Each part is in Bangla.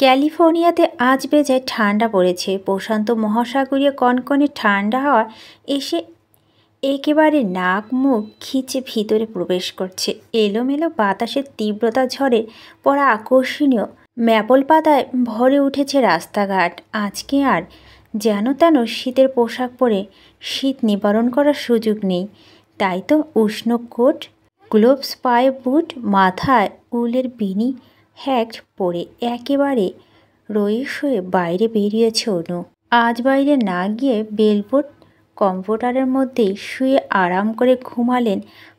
ক্যালিফোর্নিয়াতে আজ বেজায় ঠান্ডা পড়েছে। প্রশান্ত মহাসাগরীয় কনকনে ঠান্ডা হাওয়া এসে একেবারে নাক মুখ খিচে ভিতরে প্রবেশ করছে। এলোমেলো বাতাসের তীব্রতা ঝড়ে পড়া আকর্ষণীয় ম্যাপল পাতায় ভরে উঠেছে রাস্তাঘাট। আজকে আর যেন তেন শীতের পোশাক পরে শীত নিবারণ করার সুযোগ নেই। তাই তো উষ্ণ কোট, গ্লোভস, পায়ে বুট, মাথায় উলের বিনি হ্যাট পরে একেবারে রইস হয়ে বাইরে বেরিয়েছে অনু। আজ বাইরে না গিয়ে বেলবোর্ড কম্পিউটারের মধ্যেই শুয়ে আরাম করে ঘুমালেন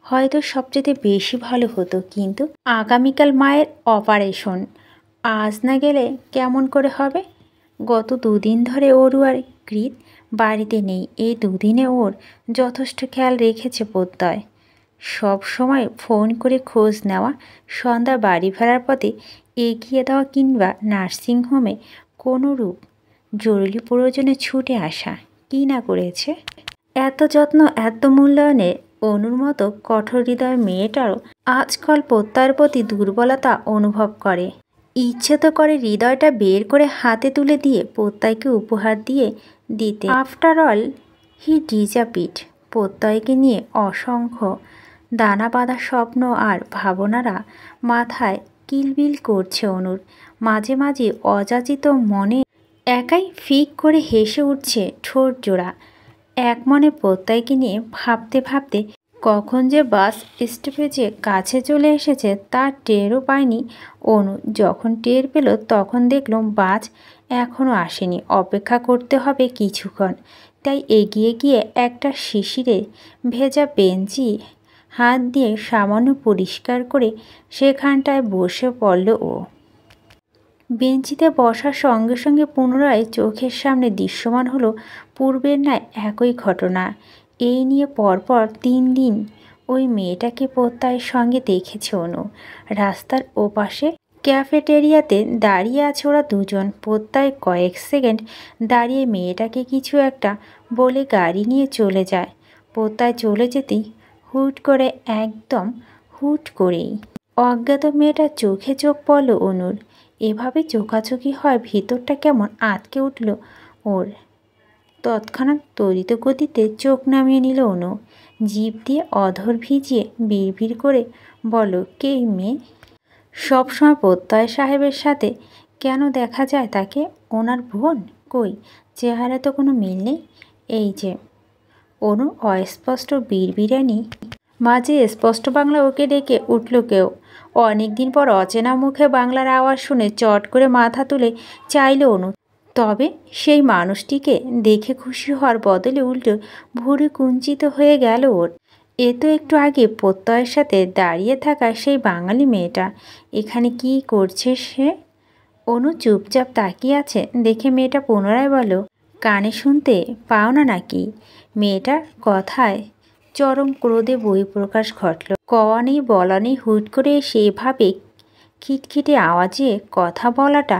হয়তো সবচেয়ে বেশি ভালো হতো। কিন্তু আগামীকাল মায়ের অপারেশন, আজ না গেলে কেমন করে হবে? গত দুদিন ধরে ওর আর কৃত বাড়িতে নেই। এই দুদিনে ওর যথেষ্ট খেয়াল রেখেছে প্রত্যয়। সব সময় ফোন করে খোঁজ নেওয়া, সন্ধ্যা বাড়ি ফেরার পথে এগিয়ে দেওয়া কিংবা নার্সিংহোমে কোনোরূপ জরুরি প্রয়োজনে ছুটে আসা, কী না করেছে। এত যত্ন, এত মূল্যায়নে অনুর মতো কঠোর হৃদয় মেয়েটারও আজকাল প্রত্যয়ের প্রতি দুর্বলতা অনুভব করে। ইচ্ছে তো করে হৃদয়টা বের করে হাতে তুলে দিয়ে প্রত্যয়কে উপহার দিতে। After all he deserve it. প্রত্যয়কে নিয়ে অসংখ্য দানা বাঁধা স্বপ্ন আর ভাবনারা মাথায় কিলবিল করছে অনুর। মাঝে মাঝে অযাচিত মনে একাই ফিক করে হেসে উঠছে ঠোঁট জোড়া। এক মনে প্রত্যয়কে নিয়ে ভাবতে ভাবতে কখন যে বাস স্টপেজে কাছে চলে এসেছে তার টেরও পায়নি অনু। যখন টের পেল তখন দেখল বাস এখনও আসেনি, অপেক্ষা করতে হবে কিছুক্ষণ। তাই এগিয়ে গিয়ে একটা শিশিরে ভেজা বেঞ্চি হাত দিয়ে সামান্য পরিষ্কার করে সেখানটায় বসে পড়ল ও। বেঞ্চিতে বসার সঙ্গে সঙ্গে পুনরায় চোখের সামনে দৃশ্যমান হলো পূর্বের ন্যায় একই ঘটনা। এই নিয়ে পরপর 3 দিন ওই মেয়েটাকে প্রত্যয়ের সঙ্গে দেখেছে অনু। রাস্তার ওপাশে ক্যাফেটেরিয়াতে দাঁড়িয়ে আছে ওরা দুজন। প্রত্যয় কয়েক সেকেন্ড দাঁড়িয়ে মেয়েটাকে কিছু একটা বলে গাড়ি নিয়ে চলে যায়। প্রত্যয় চলে যেতেই একদম হুট করেই অজ্ঞাত মেয়েটার চোখে চোখ পড়ল অনুর। এভাবে চোখাচোখি হয় ভিতরটা কেমন আটকে উঠল ওর। তৎক্ষণাৎ তড়িৎ গতিতে চোখ নামিয়ে নিল অনু। জিভ দিয়ে অধর ভিজিয়ে বিড়বিড় করে বলো, কে মেয়ে? সবসময় প্রত্যয় সাহেবের সাথে কেন দেখা যায় তাকে? ওনার বোন? কই, চেহারা তো কোনো মিল নেই। এই যে অনু অস্পষ্ট বিড়বিড়ানি মাঝে স্পষ্ট বাংলা ওকে ডেকে উঠল কেউ। অনেক দিন পর অচেনা মুখে বাংলার আওয়াজ শুনে চট করে মাথা তুলে চাইল অনু। তবে সেই মানুষটিকে দেখে খুশি হওয়ার বদলে উল্টো ভুরু কুঞ্চিত হয়ে গেল ওর। এ তো একটু আগে প্রত্যয়ের সাথে দাঁড়িয়ে থাকা সেই বাঙালি মেয়েটা। এখানে কি করছে সে? অনু চুপচাপ তাকিয়ে আছে দেখে মেয়েটা পুনরায় বলল, কানে শুনতে পাও না নাকি? মেয়েটার কথায় চরম ক্রোধে বহিঃপ্রকাশ ঘটল। কওয়া নেই বলা নেই হুট করে সেভাবে খিটখিটে আওয়াজে কথা বলাটা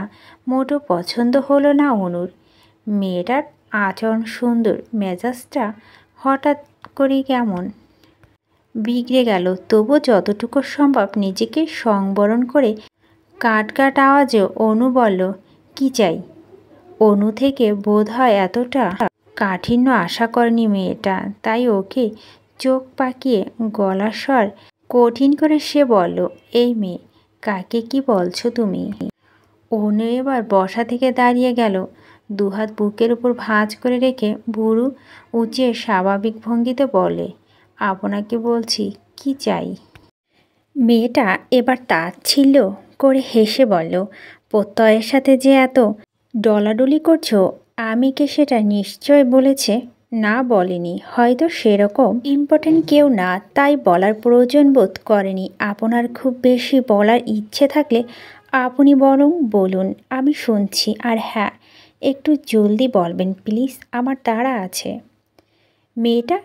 মোটেও পছন্দ হলো না অনুর। মেয়েটার আচরণ সুন্দর, মেজাজটা হঠাৎ করে কেমন বিগড়ে গেল। তবু যতটুকু সম্ভব নিজেকে সংবরণ করে কাট কাট আওয়াজে অনু বলল, কি চাই? অনু থেকে বোধ হয় এতটা কাঠিন্য আশা করেনি মেয়েটা। তাই ওকে চোখ পাকিয়ে গলার স্বর কঠিন করে সে বলল, এই মেয়ে, কাকে কি বলছো তুমি? অনু এবার বসা থেকে দাঁড়িয়ে গেল। দুহাত বুকের উপর ভাঁজ করে রেখে ভুরু উঁচিয়ে স্বাভাবিক ভঙ্গিতে বলে, আপনাকে বলছি, কি চাই? মেয়েটা এবার তাচ্ছিল্য করে হেসে বলল, প্রত্যয়ের সাথে যে এত ডলাডলি করছো, আমি কে সেটা নিশ্চয় বলেছে? না বলেনি, হয়তো সেরকম ইম্পর্টেন্ট কেউ না, তাই বলার প্রয়োজন বোধ করেনি। আপনার খুব বেশি বলার ইচ্ছে থাকলে আপনি বরং বলুন, আমি শুনছি। আর হ্যাঁ, একটু জলদি বলবেন প্লিজ, আমার তাড়া আছে। মেয়েটা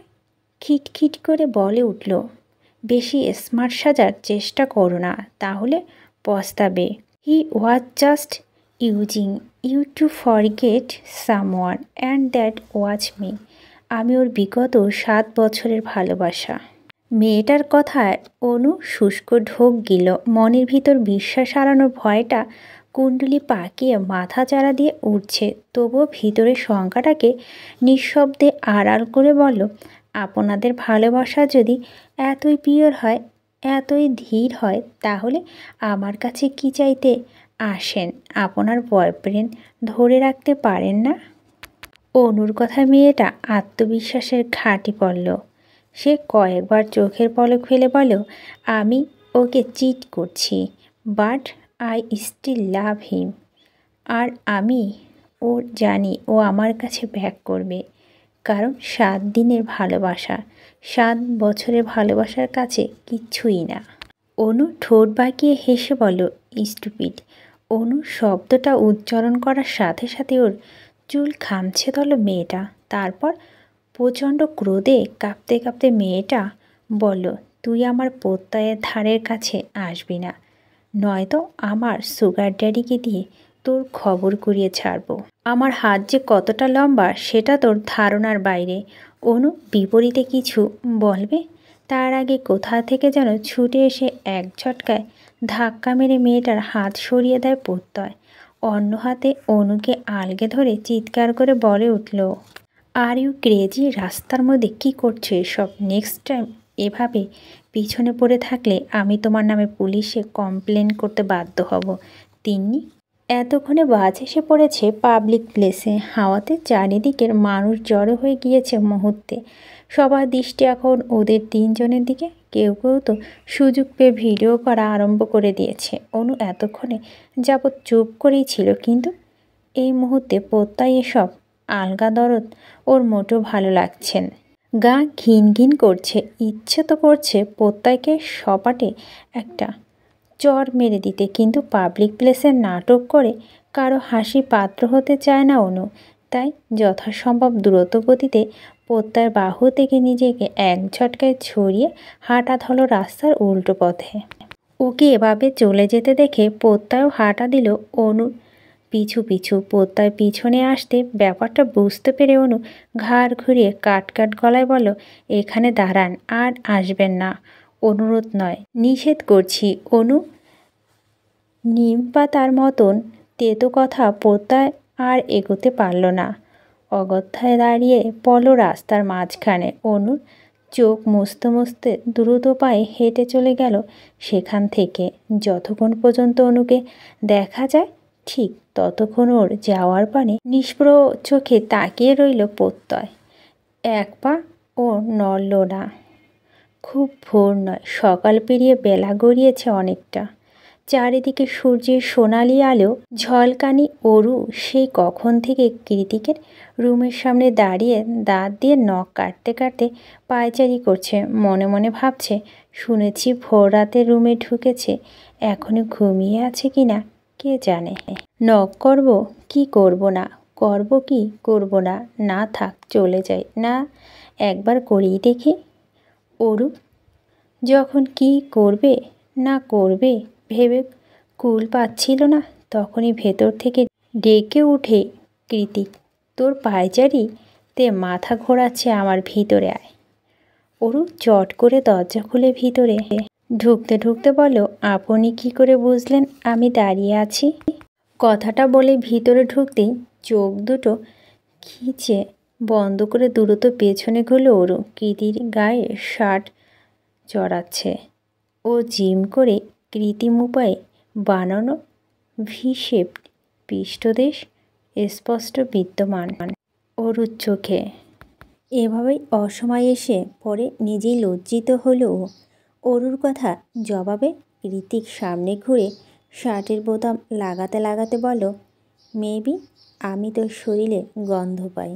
খিটখিট করে বলে উঠল, বেশি স্মার্ট সাজার চেষ্টা করো না, তাহলে পস্তাবে। He was just using you to forget someone and that was me. আমি ওর বিগত 7 বছরের ভালোবাসা। মেয়েটার কথায় অনু শুষ্ক ঢোক গেল। মনের ভিতর বিশ্বাস হারানোর ভয়টা কুণ্ডলি পাকিয়ে মাথা চারা দিয়ে উঠছে, তবুও ভিতরের শঙ্কাটাকে নিঃশব্দে আড়াল করে বলল, আপনাদের ভালোবাসা যদি এতই পিওর হয়, এতই ধীর হয়, তাহলে আমার কাছে কি চাইতে আসেন? আপনার বয়ফ্রেন্ড ধরে রাখতে পারেন না? অনুর কথা মেয়েটা আত্মবিশ্বাসের ঘাঁটি পড়ল। সে কয়েকবার চোখের পলক ফেলে বলল, আমি ওকে চিট করছি, বাট আই স্টিল লাভ হিম। আর আমি জানি ও আমার কাছে ব্যাক করবে, কারণ 7 দিনের ভালোবাসা 7 বছরের ভালোবাসার কাছে কিচ্ছুই না। অনু ঠোঁট বাঁকিয়ে হেসে বলল, স্টুপিড। অনু শব্দটা উচ্চারণ করার সাথে সাথে ওর চুল খামছে ধরল মেয়েটা। তারপর প্রচণ্ড ক্রোধে কাঁপতে কাঁপতে মেয়েটা বলল, তুই আমার প্রত্যয়ের ধারের কাছে আসবি না, নয়তো আমার সুগার ড্যাডিকে দিয়ে তোর খবর কুড়িয়ে ছাড়বো। আমার হাত যে কতটা লম্বা সেটা তোর ধারণার বাইরে। অনু বিপরীতে কিছু বলবে তার আগে কোথা থেকে যেন ছুটে এসে এক ঝটকায় ধাক্কা মেরে মেয়েটার হাত সরিয়ে দেয় প্রত্যয়। অন্য হাতে অনুকে আলগে ধরে চিৎকার করে বলে উঠল, আর ইউ ক্রেজি? রাস্তার মধ্যে কি করছো এসব? নেক্সট টাইম এভাবে পিছনে পড়ে থাকলে আমি তোমার নামে পুলিশে কমপ্লেন করতে বাধ্য হব। তিন্নি। এতক্ষণে বাস এসে পড়েছে পাবলিক প্লেসে। হাওয়াতে চারিদিকের মানুষ জড়ো হয়ে গিয়েছে মুহূর্তে। সবার দৃষ্টি এখন ওদের 3 জনের দিকে। কেউ কেউ তো সুযোগ পেয়ে ভিডিও করা আরম্ভ করে দিয়েছে। অনু এতক্ষণে যাবৎ চুপ করেই ছিল, কিন্তু এই মুহূর্তে প্রত্যয় এসব আলগা দরদ ওর মোটেও ভালো লাগছেন। গা ঘিন ঘিন করছে, ইচ্ছে তো করছে প্রত্যয়কে সপাটে একটা চর মেরে দিতে, কিন্তু পাবলিক প্লেসে নাটক করে কারো হাসি পাত্র হতে চায় না অনু। তাই যথাসম্ভব দ্রুত গতিতে প্রত্যয়ের বাহু থেকে নিজেকে এক ঝটকায় ছড়িয়ে হাঁটা ধরল রাস্তার উল্টো পথে। ওকে এভাবে চলে যেতে দেখে প্রত্যয়ও হাঁটা দিল অনুর পিছু পিছু। প্রত্যয় পিছনে আসতে ব্যাপারটা বুঝতে পেরে অনু ঘাড় ঘুরিয়ে কাট কাট গলায় বলল, এখানে দাঁড়ান, আর আসবেন না। অনুরোধ নয়, নিষেধ করছি। অনু নিম পাতার মতন তেতো কথা প্রত্যয় আর এগোতে পারল না। অগত্যায় দাঁড়িয়ে পড়ল রাস্তার মাঝখানে। অনুর চোখ মুছতে মুছতে দ্রুত পায়ে হেঁটে চলে গেল সেখান থেকে। যতক্ষণ পর্যন্ত অনুকে দেখা যায় ঠিক ততক্ষণ ওর যাওয়ার পানে নিষ্প্রভ চোখে তাকিয়ে রইল প্রত্যয়। এক পা ও নড়ল না। খুব ভোর নয়, সকাল পেরিয়ে বেলা গড়িয়েছে অনেকটা। চারিদিকে সূর্যের সোনালি আলো ঝলকানি। অরু সেই কখন থেকে কৃতিকের রুমের সামনে দাঁড়িয়ে দাঁত দিয়ে নখ কাটতে কাটতে পায়চারি করছে। মনে মনে ভাবছে, শুনেছি ভোর রাতে রুমে ঢুকেছে, এখনও ঘুমিয়ে আছে কি না কে জানে। নখ করব কি করব না, করব কি করব না, না থাক চলে যাই, না একবার করেই দেখি। অরু যখন কি করবে না করবে ভেবে কুল পাচ্ছিল না, তখনই ভেতর থেকে ডেকে উঠে কৃতিক, তোর পায়চারি তে মাথা ঘোরাচ্ছে আমার, ভিতরে আয়। অরু চট করে দরজা খুলে ভিতরে ঢুকতে ঢুকতে বলল, আপনি কি করে বুঝলেন আমি দাঁড়িয়ে আছি? কথাটা বলে ভিতরে ঢুকতেই চোখ দুটো খিচে বন্ধ করে দ্রুত পেছনে ঘুরল অরু। কৃতির গায়ে শার্ট চড়াচ্ছে। ও জিম করে কৃত্রিম উপায়ে বানানো ভি-শেপড পৃষ্ঠদেশ স্পষ্ট বিদ্যমান অরুর চোখে। এভাবেই অসময়ে এসে পরে নিজেই লজ্জিত হলো। অরুর কথা জবাবে কৃতিক সামনে ঘুরে শার্টের বোতাম লাগাতে লাগাতে বলল, মেবি আমি তোর শরীরে গন্ধ পাই।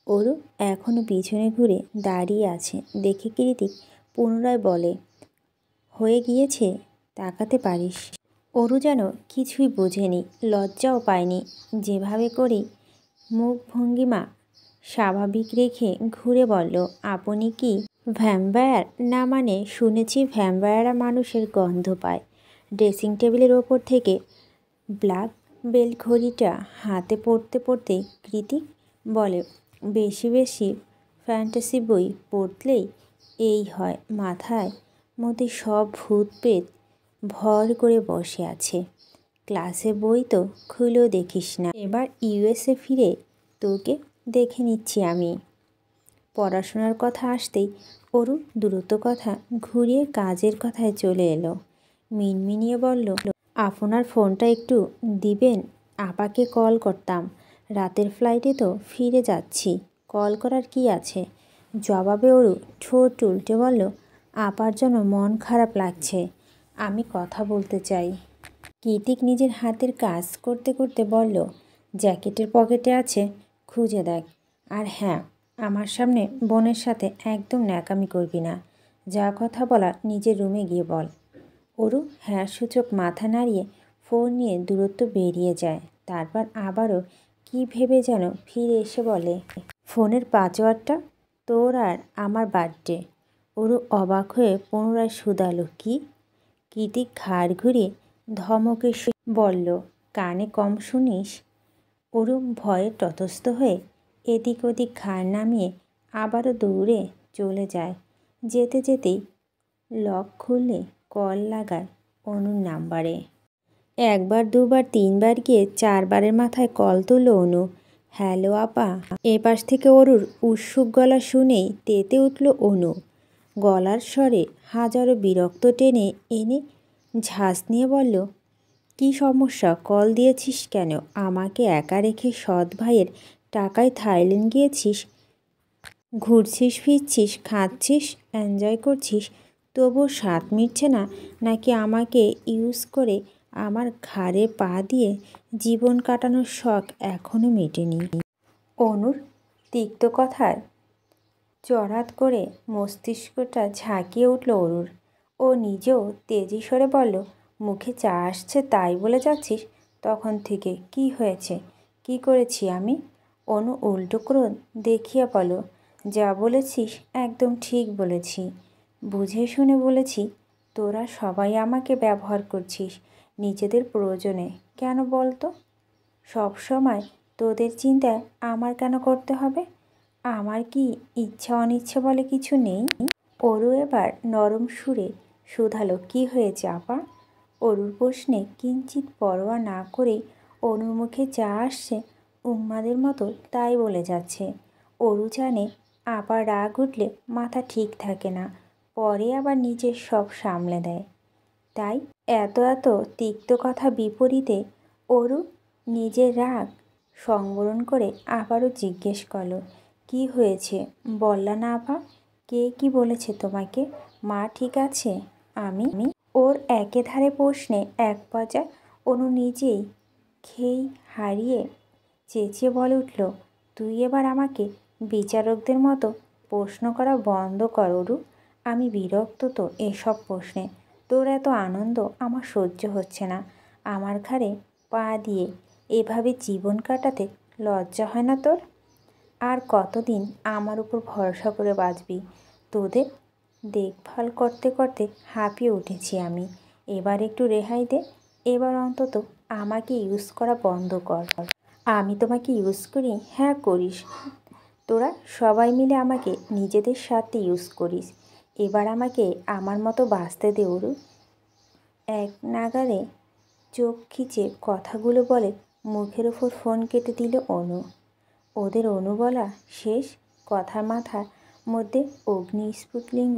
অরু এখনও পিছনে ঘুরে দাঁড়িয়ে আছে দেখে কৃতিক পুনরায় বলে, হয়ে গিয়েছে, তাকাতে পারিস। অরু যেন কিছুই বোঝেনি, লজ্জাও পায়নি। যেভাবে করেই মুখ ভঙ্গিমা স্বাভাবিক রেখে ঘুরে বলল, আপনি কি ভ্যাম্পায়ার? না মানে শুনেছি ভ্যাম্পায়াররা মানুষের গন্ধ পায়। ড্রেসিং টেবিলের ওপর থেকে ব্ল্যাক বেল্ট ঘড়িটা হাতে পড়তে পড়তে কৃতিক বলে, বেশি বেশি ফ্যান্টাসি বই পড়লেই এই হয়, মাথায় মধ্যে সব ভূত প্রেত ভর করে বসে আছে। ক্লাসে বই তো খুলেও দেখিস না। এবার ইউএসএ ফিরে তোকে দেখে নিচ্ছি আমি। পড়াশোনার কথা আসতেই অরু দ্রুত কথা ঘুরিয়ে কাজের কথায় চলে এলো। মিনমিনিয়ে বলল, আপনার ফোনটা একটু দিবেন? আপাকে কল করতাম। রাতের ফ্লাইটে তো ফিরে যাচ্ছি, কল করার কি আছে? জবাবে অরু ঠোঁট উল্টে বলল, আপার জন্য মন খারাপ লাগছে, আমি কথা বলতে চাই। কৃতিক নিজের হাতের কাজ করতে করতে বলল, জ্যাকেটের পকেটে আছে, খুঁজে দেখ। আর হ্যাঁ, আমার সামনে বোনের সাথে একদম ন্যাকামি করবি না। যা কথা বলা নিজের রুমে গিয়ে বল। অরু হ্যাঁ সূচক মাথা নাড়িয়ে ফোন নিয়ে দূরত্ব বেরিয়ে যায়। তারপর আবারও কি ভেবে যেন ফিরে এসে বলে, ফোনের পাসওয়ার্ডটা তোর আর আমার বার্থডে। অরু অবাক হয়ে পুনরায় শুধালো, কি? কৃতিক ঘাড় ঘুরিয়ে ধমকে বলল, কানে কম শুনিস? অরু ভয়ে তটস্থ হয়ে এদিক ওদিক ঘাড় নামিয়ে আবারও দৌড়ে চলে যায়। যেতে যেতেই লক খুললে কল লাগায় অনুর নাম্বারে। একবার দুবার তিনবার গিয়ে চারবারের মাথায় কল তুলল অনু। হ্যালো আপা। এপাশ থেকে অরুর উৎসুক গলা শুনেই তেতে উঠল অনু। গলার স্বরে হাজারো বিরক্ত টেনে এনে ঝাঁস নিয়ে বলল, কি সমস্যা? কল দিয়েছিস কেন? আমাকে একা রেখে সৎ ভাইয়ের টাকায় থাইল্যান্ড গিয়েছিস, ঘুরছিস ফিরছিস, খাচ্ছিস, এনজয় করছিস, তবুও স্বাদ মিটছে না নাকি? আমাকে ইউজ করে আমার ঘাড়ে পা দিয়ে জীবন কাটানোর শখ এখনও মেটেনি। অনুর তিক্ত কথায় চড়াত করে মস্তিষ্কটা ঝাঁকিয়ে উঠল অরুর। ও নিজেও তেজি স্বরে বলল, মুখে চা আসছে তাই বলে যাচ্ছিস? তখন থেকে কি হয়েছে? কি করেছি আমি? অনু উল্টো ক্রোধ দেখিয়ে বলো, যা বলেছিস একদম ঠিক বলেছি, বুঝে শুনে বলেছি। তোরা সবাই আমাকে ব্যবহার করছিস নিজেদের প্রয়োজনে। কেন বলতো? সব সময় তোদের চিন্তায় আমার কেন করতে হবে? আমার কি ইচ্ছা অনিচ্ছা বলে কিছু নেই? অরু এবার নরম সুরে শুধালো, কি হয়েছে আপা? অরুর প্রশ্নে কিঞ্চিত পরোয়া না করেই অনুর মুখে যা আসছে উন্মাদের মতো তাই বলে যাচ্ছে। অরু জানে আপা রাগ উঠলে মাথা ঠিক থাকে না, পরে আবার নিজের সব সামলে দেয়। তাই এত এত তিক্ত কথা বিপরীতে অরু নিজের রাগ সংবরণ করে আবারও জিজ্ঞেস করলো, কি হয়েছে বললা না আপা? কে কি বলেছে তোমাকে? মা ঠিক আছে? আমি ওর একেধারে প্রশ্নে এক পর্যায়ে অনু নিজেই খেই হারিয়ে চেঁচিয়ে বলে উঠল, তুই এবার আমাকে বিচারকদের মতো প্রশ্ন করা বন্ধ কর অরু। আমি বিরক্ত তো এসব প্রশ্নে। তোর এত আনন্দ আমার সহ্য হচ্ছে না। আমার ঘাড়ে পা দিয়ে এভাবে জীবন কাটাতে লজ্জা হয় না তোর? আর কতদিন আমার উপর ভরসা করে বাঁচবি? তোদের দেখভাল করতে করতে হাঁপিয়ে উঠেছি আমি। এবার একটু রেহাই দে। এবার অন্তত আমাকে ইউজ করা বন্ধ কর। আমি তোমাকে ইউজ করি? হ্যাঁ করিস। তোরা সবাই মিলে আমাকে নিজেদের সাথে ইউজ করিস। এবার আমাকে আমার মতো বাঁচতে দে অরু। এক নাগারে চোখ খিচে কথাগুলো বলে মুখের ওপর ফোন কেটে দিল অনু। ওদের অনু বলা শেষ কথার মাথার মধ্যে অগ্নি স্ফুটলিঙ্গ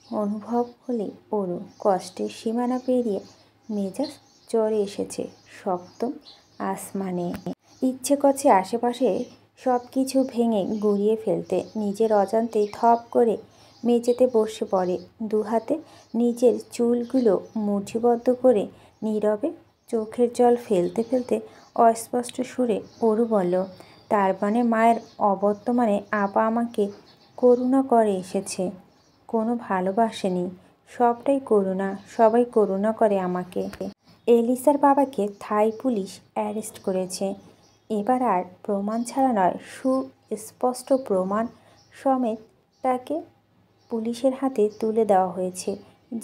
অনুভব হলে অরু কষ্টের সীমানা পেরিয়ে মেজাজ চড়ে এসেছে সপ্তম আসমানে। ইচ্ছে করছে আশেপাশে সব কিছু ভেঙে গুঁড়িয়ে ফেলতে। নিজের অজান্তেই থপ করে মেঝেতে বসে পড়ে, দুহাতে নিজের চুলগুলো মুঠিবদ্ধ করে নীরবে চোখের জল ফেলতে ফেলতে অস্পষ্ট সুরে অরু বলল, তার মানে মায়ের অবর্তমানে আপা আমাকে করুণা করে এসেছে, কোনো ভালোবাসেনি। সবটাই করুণা, সবাই করুণা করে আমাকে। এলিসার বাবাকে থাই পুলিশ অ্যারেস্ট করেছে। এবার আর প্রমাণ ছাড়া নয়, সুস্পষ্ট প্রমাণ সমেত তাকে পুলিশের হাতে তুলে দেওয়া হয়েছে।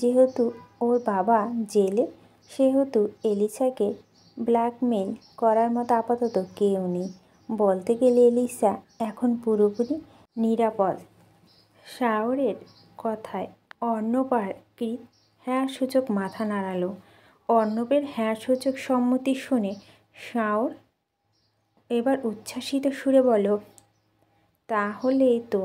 যেহেতু ওর বাবা জেলে, সেহেতু এলিসাকে ব্ল্যাকমেল করার মতো আপাতত কেউ নেই। বলতে গেলে এলিসা এখন পুরোপুরি নিরাপদ। শাওরের কথায় অর্ণব আর কৃত হ্যাঁ সূচক মাথা নাড়ালো। অর্ণবের হ্যাঁ সূচক সম্মতি শুনে শাওর এবার উচ্ছ্বাসিত সুরে বলল, তাহলে তো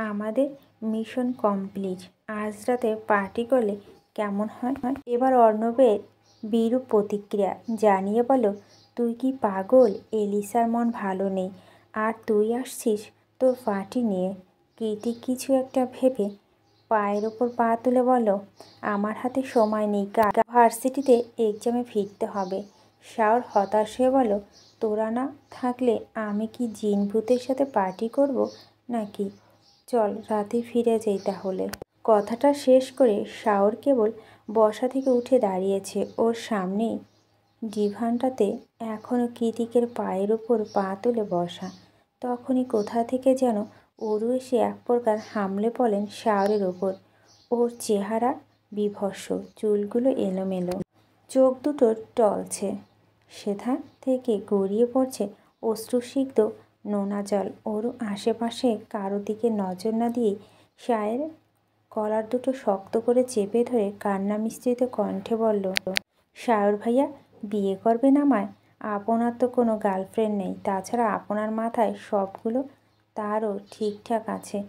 আমাদের মিশন কমপ্লিট। আজ রাতে পার্টি করলে কেমন হয়? এবার অর্ণবের বিরূপ প্রতিক্রিয়া জানিয়ে বলো, তুই কি পাগল? এলিসার মন ভালো নেই আর তুই আসছিস তোর পার্টি নিয়ে? কৃতিক কিছু একটা ভেবে পায়ের ওপর পা তুলে বলল, আমার হাতে সময় নেই, ভার্সিটিতে এক্সামে ফিরতে হবে। শাওর হতাশ হয়ে বলল, তোরা না থাকলে আমি কি জিন ভূতের সাথে পার্টি করব নাকি? চল রাতে ফিরে যাই তাহলে। কথাটা শেষ করে শাওর কেবল বসা থেকে উঠে দাঁড়িয়েছে। ওর সামনেই ডিভানটাতে এখনও কৃতিকের পায়ের ওপর পা তুলে বসা। তখনই কোথা থেকে যেন অরু এসে এক প্রকার হামলে পড়েন শাওরের ওপর। ওর চেহারা বিভৎস, চুলগুলো এলোমেলো, চোখ দুটো টলছে, সেথা থেকে গড়িয়ে পড়ছে অশ্রুসিক্ত নোনা জল। অরু আশেপাশে কারো দিকে নজর না দিয়েই শায়ের কলার দুটো শক্ত করে চেপে ধরে কান্না মিশ্রিত কণ্ঠে বলল, শায়র ভাইয়া, বিয়ে করবেন আমায়? আপনার তো কোনো গার্লফ্রেন্ড নেই, তাছাড়া আপনার মাথায় সবগুলো তারও ঠিকঠাক আছে।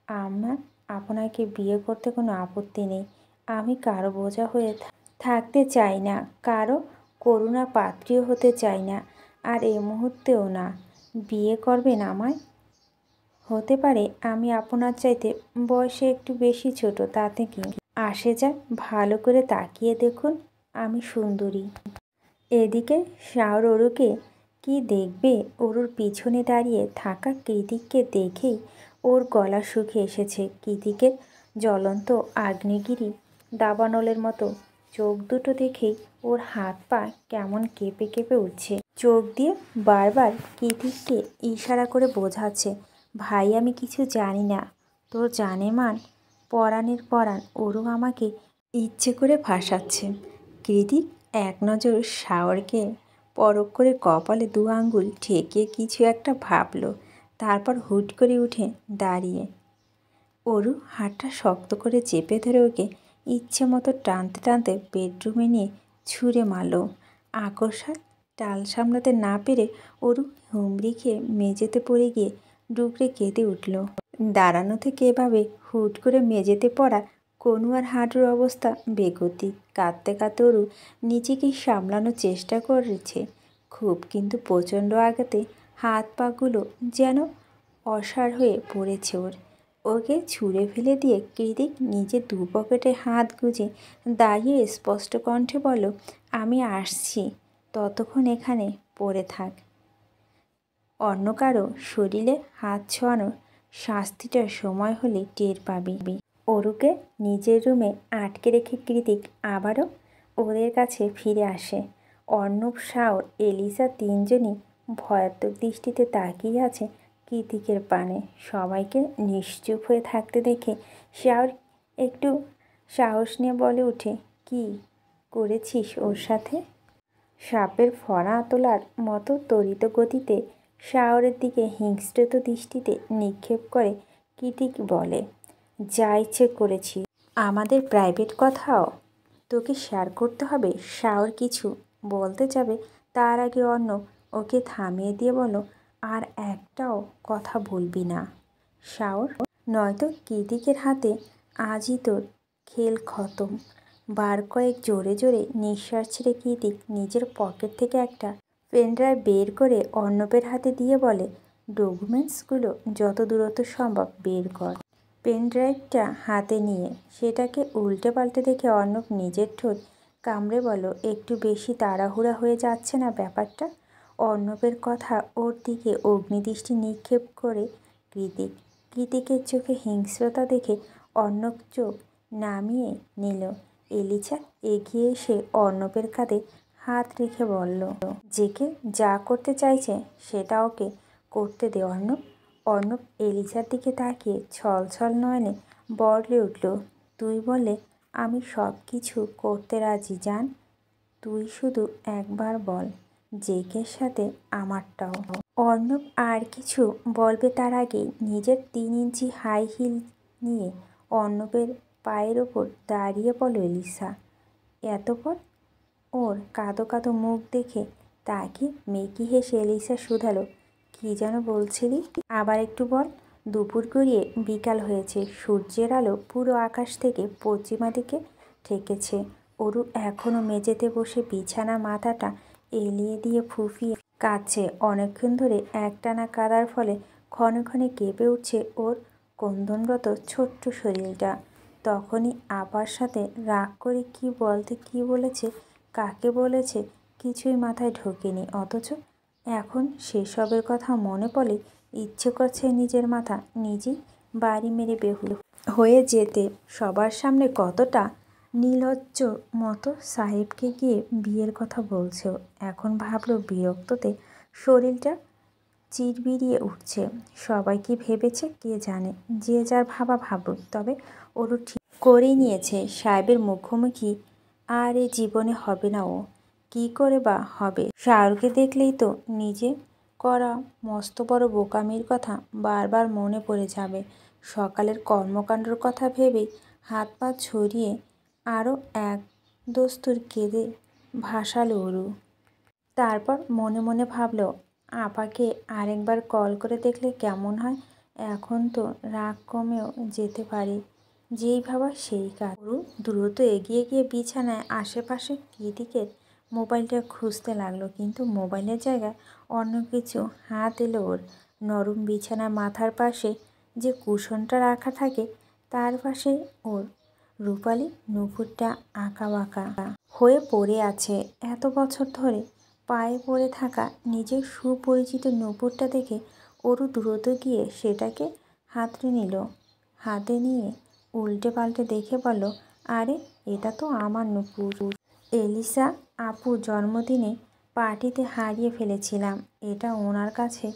আমার আপনাকে বিয়ে করতে কোনো আপত্তি নেই। আমি কারো বোঝা হয়ে থাকতে চাই না, কারো করুণা পাত্রীও হতে চাই না, আর এই মুহূর্তেও না। বিয়ে করবেন আমায়? হতে পারে আমি আপনার চাইতে বয়সে একটু বেশি ছোট, তাতে কি? আসে যাক, ভালো করে তাকিয়ে দেখুন, আমি সুন্দরী। এদিকে শাওর অরুকে কি দেখবে? অরুর পিছনে দাঁড়িয়ে থাকা কৃতিককে দেখেই ওর গলা শুকিয়ে এসেছে। কৃতিকের জ্বলন্ত আগ্নেয়গিরি দাবানলের মতো চোখ দুটো দেখেই ওর হাত পা কেমন কেঁপে কেঁপে উঠছে। চোখ দিয়ে বারবার কৃতিককে ইশারা করে বোঝাচ্ছে, ভাই আমি কিছু জানি না। তোর জানেমান পরাণের পরাণ অরু আমাকে ইচ্ছে করে ফাঁসাচ্ছে। কৃতিক এক নজর শাওরকে পরখ করে কপালে দু আঙ্গুল ঠেকিয়ে কিছু একটা ভাবল, তারপর হুট করে উঠে দাঁড়িয়ে অরু হাতটা শক্ত করে চেপে ধরে ওকে ইচ্ছে মতো টানতে টানতে বেডরুমে নিয়ে ছুঁড়ে মারল। আকস্মাৎ টাল সামলাতে না পেরে অরু হুমড়ি খেয়ে মেঝেতে পড়ে গিয়ে ডুকরে কেঁদে উঠল। দাঁড়ানো থেকে এভাবে হুট করে মেঝেতে পড়া কনু আর হাঁটুর অবস্থা বেগতিক। কাঁদতে কাঁদতে অরু নিজেকেই সামলানোর চেষ্টা করেছে খুব, কিন্তু প্রচণ্ড আঘাতে হাত পাগুলো যেন অসাড় হয়ে পড়েছে ওর। ওকে ছুঁড়ে ফেলে দিয়ে কৃতিক নিজের দু পকেটে হাত গুজে দাঁড়িয়ে স্পষ্ট কণ্ঠে বলল, আমি আসছি, ততক্ষণ এখানে পড়ে থাক। অন্য কারো শরীরে হাত ছোঁয়ানোর শাস্তিটার সময় হলে টের পাবি। অরুকে নিজের রুমে আটকে রেখে কৃতিক আবারও ওদের কাছে ফিরে আসে। অর্ণব, শাওর, এলিসা তিনজনই ভয়াত্মক দৃষ্টিতে তাকিয়ে আছে কৃতিকের পানে। সবাইকে নিশ্চুপ হয়ে থাকতে দেখে শাওর একটু সাহস নিয়ে বলে উঠে, কি করেছিস ওর সাথে? সাপের ফনা তোলার মতো তড়িৎ গতিতে শাওরের দিকে হিংস্রত দৃষ্টিতে নিক্ষেপ করে কৃতিক বলে, যা ইচ্ছে করেছি। আমাদের প্রাইভেট কথাও তোকে শেয়ার করতে হবে? শাওর কিছু বলতে যাবে তার আগে অর্ণব ওকে থামিয়ে দিয়ে বলো, আর একটাও কথা বলবি না শাওর, নয়তো কৃতিকের হাতে আজই তোর খেল খতম। বার কয়েক জোরে জোরে নিঃশ্বাস ছেড়ে কৃতিক নিজের পকেট থেকে একটা পেনড্রাইভ বের করে অর্ণবের হাতে দিয়ে বলে, ডকুমেন্টসগুলো যত দূরত্ব সম্ভব বের কর। পেনড্রাইভটা হাতে নিয়ে সেটাকে উল্টে পাল্টে দেখে অর্ণব নিজের ঠোঁট কামড়ে বলল, একটু বেশি তাড়াহুড়া হয়ে যাচ্ছে না ব্যাপারটা? অর্ণবের কথা ওর দিকে অগ্নিদৃষ্টি নিক্ষেপ করে কৃতিক। কৃতিকের চোখে হিংস্রতা দেখে অর্ণব চোখ নামিয়ে নিল। এলিসা এগিয়ে এসে অর্ণবের কাঁধে হাত রেখে বলল, জেকে যা করতে চাইছে সেটা ওকে করতে দে অর্ণব। অর্ণব এলিসার দিকে তাকিয়ে ছলছল নয়নে বলে উঠল, তুই বলে আমি সব কিছু করতে রাজি জান। তুই শুধু একবার বল, জেকের সাথে আমারটাও। অর্ণব আর কিছু বলবে তার আগেই নিজের 3 ইঞ্চি হাই হিল নিয়ে অর্ণবের পায়ের ওপর দাঁড়িয়ে বলল এলিসা, এতপর ওর কাঁদো কাঁদো মুখ দেখে তাকে মেকি হেসে এলিসা শুধালো, কি যেন বলছিলি? আবার একটু বল। দুপুর গড়িয়ে বিকাল হয়েছে, সূর্যের আলো পুরো আকাশ থেকে পশ্চিমা দিকে ঠেকেছে। অরু এখনও মেঝেতে বসে বিছানা মাথাটা এলিয়ে দিয়ে ফুঁফিয়ে কাঁদছে। অনেকক্ষণ ধরে একটানা কাঁদার ফলে ক্ষণে ক্ষণে কেঁপে উঠছে ওর ক্রন্দনরত ছোট্ট শরীরটা। তখনই আপার সাথে রাগ করে কি বলেছে, কাকে বলেছে কিছুই মাথায় ঢোকেনি। অথচ এখন সেসবের কথা মনে পড়লে ইচ্ছে করছে নিজের মাথা নিজেই বাড়ি মেরে বেহুল হয়ে যেতে। সবার সামনে কতটা নির্লজ্জ মতো সাহেবকে গিয়ে বিয়ের কথা বলছে। এখন ভাবলো বিরক্ততে শরীরটা চিরবিরিয়ে উঠছে। সবাই কি ভেবেছে কে জানে, যে যার ভাবা ভাবুক। তবে ওরও ঠিক করেই নিয়েছে সাহেবের মুখোমুখি আর এ জীবনে হবে না। ও কি করে বা হবে? শাহরুখকে দেখলেই তো নিজে করা মস্ত বড় বোকামির কথা বারবার মনে পড়ে যাবে। সকালের কর্মকাণ্ডর কথা ভেবেই হাত পা ছড়িয়ে আরও এক দস্তুর কেঁদে ভাসালো অরু। তারপর মনে মনে ভাবলো, আপাকে আরেকবার কল করে দেখলে কেমন হয়। এখন তো রাগ কমেও যেতে পারে। যেই ভাবা সেই কাজ। অরু দ্রুত এগিয়ে গিয়ে বিছানায় আশেপাশে কৃতিকের মোবাইলটা খুঁজতে লাগলো, কিন্তু মোবাইলের জায়গায় অন্য কিছু হাত এলো ওর। নরম বিছানার মাথার পাশে যে কুশনটা রাখা থাকে তার পাশে ওর রূপালি নুপুরটা আঁকা বাঁকা হয়ে পড়ে আছে। এত বছর ধরে পায়ে পড়ে থাকা নিজের সুপরিচিত নুপুরটা দেখে অরু দ্রুত গিয়ে সেটাকে হাতড়ে নিল। হাতে নিয়ে উল্টে পাল্টে দেখে বলল, আরে এটা তো আমার নুপুর। এলিসা আপুর জন্মদিনে পার্টিতে হারিয়ে ফেলেছিলাম। এটা ওনার কাছে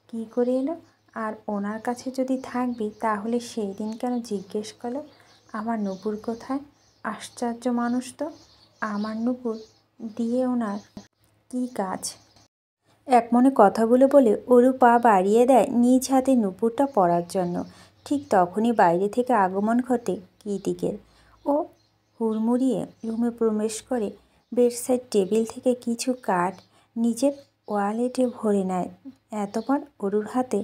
কি করে এলো? আর ওনার কাছে যদি থাকবি তাহলে সেই দিন কেন জিজ্ঞেস করলো আমার নুপুর কোথায়? আশ্চর্য মানুষ তো। আমার নুপুর দিয়ে ওনার কি কাজ? এক মনে কথাগুলো বলে অরু পা বাড়িয়ে দেয় নিজ হাতে নুপুরটা পরার জন্য। ঠিক তখনই বাইরে থেকে আগমন ঘটে কৃতিকের। ও হুড়মুড়িয়ে রুমে প্রবেশ করে বেডসাইড টেবিল থেকে কিছু কাঠ নিজের ওয়ালেটে ভরে নেয়। এতপর অরুর হাতে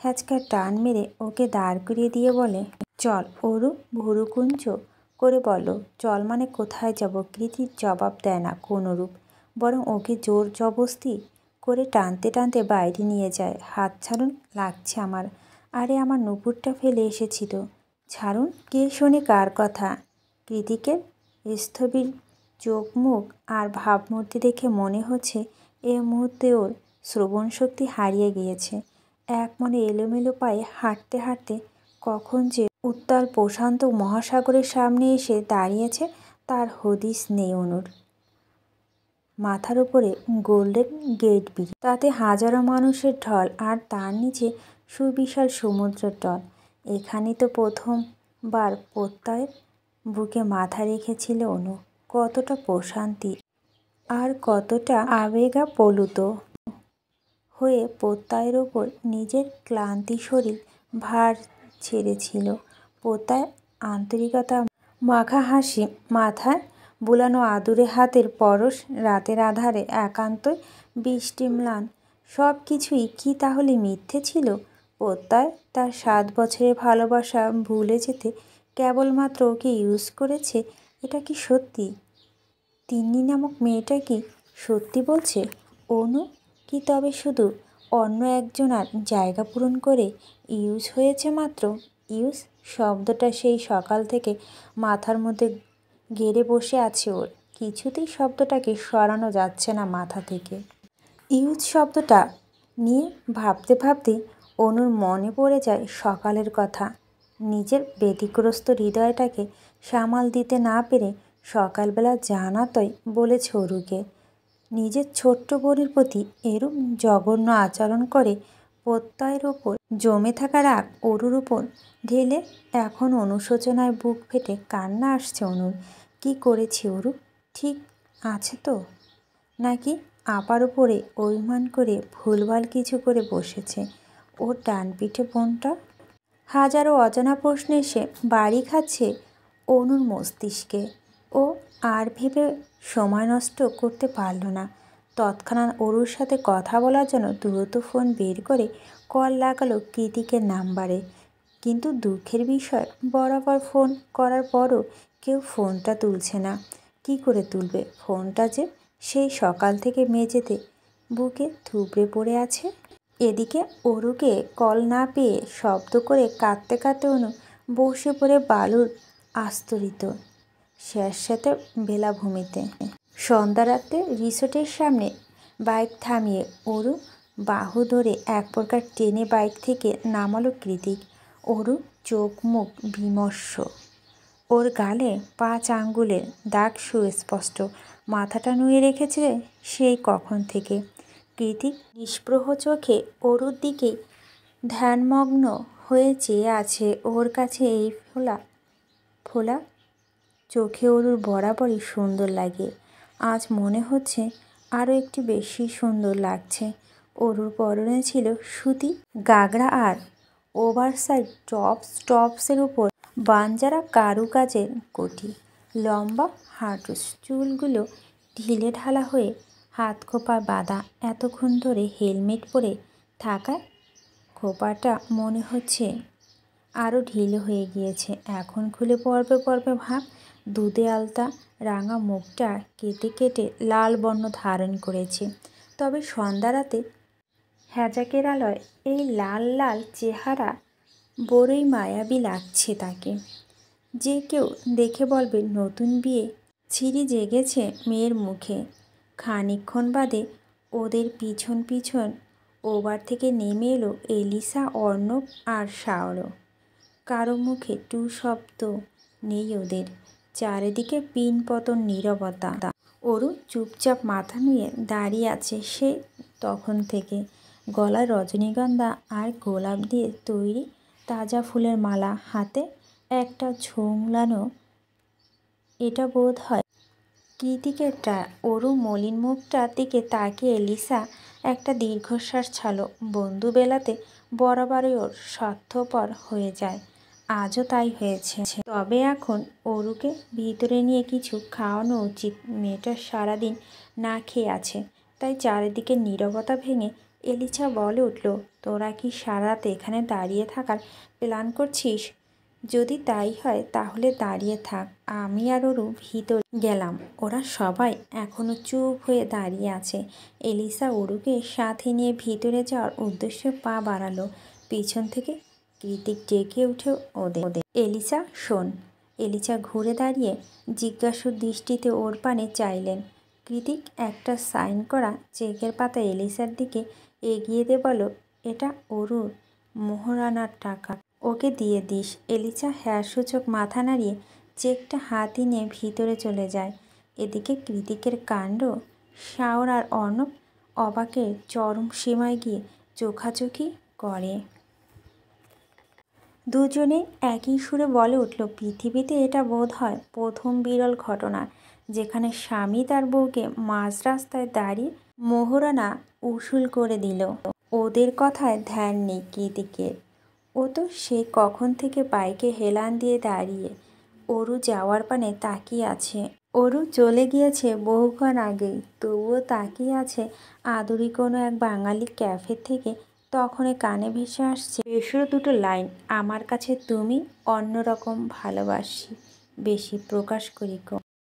হ্যাচকা টান মেরে ওকে দাঁড় করিয়ে দিয়ে বলে, চল। অরু ভুরুকুঞ্চ করে বলল, চল মানে কোথায় যাব? কৃতির জবাব দেয় না কোনোরূপ, বরং ওকে জোর জবস্তি করে টানতে টানতে বাইরে নিয়ে যায়। হাত ছাড়ুন, লাগছে আমার। আরে আমার নুপুরটা ফেলে এসেছি তো। ছাড়ুন। কে শোনে কার কথা? কৃতিকের স্থবির চোখ মুখ আর ভাবমূর্তি দেখে মনে হচ্ছে এ মুহূর্তে ওর শ্রবণশক্তি হারিয়ে গিয়েছে। এক মনে এলোমেলো পায়ে হাঁটতে হাঁটতে কখন যে উত্তাল প্রশান্ত মহাসাগরের সামনে এসে দাঁড়িয়েছে তার হদিস নেই অনুর। মাথার উপরে গোল্ডেন গেট ব্রিজ, তাতে হাজারো মানুষের ঢল, আর তার নিচে সুবিশাল সমুদ্রের তল। এখানেই তো প্রথমবার প্রত্যয়ের বুকে মাথা রেখেছিল অনু। কতটা প্রশান্তি আর কতটা আবেগাপ্লুত হয়ে প্রত্যয়ের ওপর নিজের ক্লান্তি শরীর ভার ছেড়েছিল। প্রত্যয় আন্তরিকতা মাখা হাসি, মাথায় বুলানো আদুরে হাতের পরশ, রাতের আধারে একান্তই বৃষ্টিম্লান, সব কিছুই কি তাহলে মিথ্যে ছিল? প্রত্যয় তার 7 বছরের ভালোবাসা ভুলে যেতে কেবলমাত্র ওকে ইউজ করেছে। এটা কি সত্যি? তিন্নি নামক মেয়েটা কি সত্যি বলছে? অনু কি তবে শুধু অন্য একজনার জায়গা পূরণ করে ইউজ হয়েছে মাত্র? ইউজ শব্দটা সেই সকাল থেকে মাথার মধ্যে গেড়ে বসে আছে ওর। কিছুতেই শব্দটাকে সরানো যাচ্ছে না মাথা থেকে। ইউজ শব্দটা নিয়ে ভাবতে ভাবতে অনুর মনে পড়ে যায় সকালের কথা। নিজের ব্যতিগ্রস্ত হৃদয়টাকে সামাল দিতে না পেরে সকালবেলা জানাতই বলেছে অরুকে, নিজের ছোট্ট বোনের প্রতি এরূপ জঘন্য আচরণ করে প্রত্যয়ের ওপর জমে থাকা রাগ অরুর ওপর ঢেলে এখন অনুশোচনায় বুক ফেটে কান্না আসছে অনুর। কি করেছে অরু? ঠিক আছে তো? নাকি আপার উপরে অভিমান করে ভুলভাল কিছু করে বসেছে ওর ডান পিঠে বোনটা? হাজারো অজানা প্রশ্ন এসে বাড়ি খাচ্ছে অনুর মস্তিষ্কে। ও আর ভেবে সময় নষ্ট করতে পারল না। তৎক্ষণাৎ অরুর সাথে কথা বলার জন্য দ্রুত ফোন বের করে কল লাগালো কৃতিকের নাম্বারে। কিন্তু দুঃখের বিষয়, বরাবর ফোন করার পরও কেউ ফোনটা তুলছে না। কি করে তুলবে? ফোনটা যে সেই সকাল থেকে মেঝেতে বুকে থুবড়ে পড়ে আছে। এদিকে অরুকে কল না পেয়ে শব্দ করে কাঁদতে কাঁদতে অনু বসে পড়ে বালুর আস্তরিত স্যাঁতস্যাঁতে বেলাভূমিতে। সন্ধ্যা রাতে রিসোর্টের সামনে বাইক থামিয়ে অরু বাহু ধরে এক প্রকার টেনে বাইক থেকে নামালো কৃতিক। অরু চোখ মুখ বিমর্ষ, ওর গালে 5 আঙ্গুলের দাগ সুস্পষ্ট। মাথাটা নুয়ে রেখেছে সেই কখন থেকে। কৃতিক নিষ্প্রহ চোখে অরুর দিকে ধ্যানমগ্ন হয়ে চেয়ে আছে। ওর কাছে এই ফোলা ফোলা চোখে অরুর বরাবরই সুন্দর লাগে। আজ মনে হচ্ছে আরও একটু বেশি সুন্দর লাগছে। অরুর পরনে ছিল সুতি গাগরা আর ওভারসাইজ টপসের উপর বাঞ্জারা কারুকাজের কোটি। লম্বা হাঁটু চুলগুলো ঢিলে ঢালা হয়ে হাত খোঁপায় বাঁধা। এতক্ষণ ধরে হেলমেট পরে থাকায় খোঁপাটা মনে হচ্ছে আরও ঢিলে হয়ে গিয়েছে। এখন খুলে পর্বে পর্বে ভাব। দুধে আলতা রাঙা মুখটা কেটে কেটে লাল বর্ণ ধারণ করেছে। তবে সন্ধ্যা রাতে হ্যাজাকের আলোয় এই লাল লাল চেহারা বড়ই মায়াবী লাগছে তাকে। যে কেউ দেখে বলবে নতুন বিয়ে ছিরি জেগেছে মেয়ের মুখে। খানিকক্ষণ বাদে ওদের পিছন পিছন ওভার থেকে নেমে এলো এলিসা, অর্ণব আর শাওরও। কারো মুখে টু শব্দ নেই ওদের। চারিদিকে পিনপতন নীরবতা। অরু চুপচাপ মাথা নুয়ে দাঁড়িয়ে আছে সে তখন থেকে। গলায় রজনীগন্ধা আর গোলাপ দিয়ে তৈরি তাজা ফুলের মালা, হাতে একটা ঝোলানো। এটা বোধ হয় কৃতিকেরটা। অরু মলিন মুখটার দিকে তাকিয়ে এলিসা একটা দীর্ঘশ্বাস ছাড়ল। বন্ধু বেলাতে বরাবরই ওর স্বার্থপর হয়ে যায়, আজও তাই হয়েছে। তবে এখন অরুকে ভিতরে নিয়ে কিছু খাওয়ানো উচিত। মেয়েটা সারাদিন না খেয়ে আছে। তাই চারিদিকে নীরবতা ভেঙে এলিসা বলে উঠল, তোরা কি সারা রাত এখানে দাঁড়িয়ে থাকার প্ল্যান করছিস? যদি তাই হয় তাহলে দাঁড়িয়ে থাক। আমি আর অরু ভিতর গেলাম। ওরা সবাই এখনো চুপ হয়ে দাঁড়িয়ে আছে। এলিসা অরুকে সাথে নিয়ে ভিতরে যাওয়ার উদ্দেশ্যে পা বাড়ালো। পিছন থেকে কৃতিক ডেকে উঠে ওদের, এলিসা শোন। এলিসা ঘুরে দাঁড়িয়ে জিজ্ঞাসু দৃষ্টিতে ওর পানে চাইলেন। কৃতিক একটা সাইন করা চেকের পাতা এলিসার দিকে এগিয়ে দিয়ে বলল, এটা অরুর মোহরানার টাকা, ওকে দিয়ে দিস। এলিসা হ্যাঁ সূচক মাথা নাড়িয়ে চেকটা হাতে নিয়ে ভিতরে চলে যায়। এদিকে কৃতিকের কাণ্ড শাওর আর অর্ণব অবাকের চরম সীমায় গিয়ে চোখাচোখি করে। দুজনে একই সুরে বলে উঠল, পৃথিবীতে এটা বোধ হয় প্রথম বিরল ঘটনা যেখানে স্বামী তার বউকে মাঝ রাস্তায় দাঁড়িয়ে মোহরানা উসুল করে দিল। ওদের কথায় ধ্যান নেই কৃতিকের। ও তো সে কখন থেকে বাইকে হেলান দিয়ে দাঁড়িয়ে অরু যাওয়ার পানে তাকিয়ে আছে। অরু চলে গিয়েছে বহুক্ষণ আগেই, তবুও তাকিয়ে আছে আদুরি কোনো এক বাঙালি ক্যাফে থেকে। তখনই কানে ভেসে আসছে বেসুরো দুটো লাইন, আমার কাছে তুমি অন্যরকম ভালোবাসি, বেশি প্রকাশ করি কম।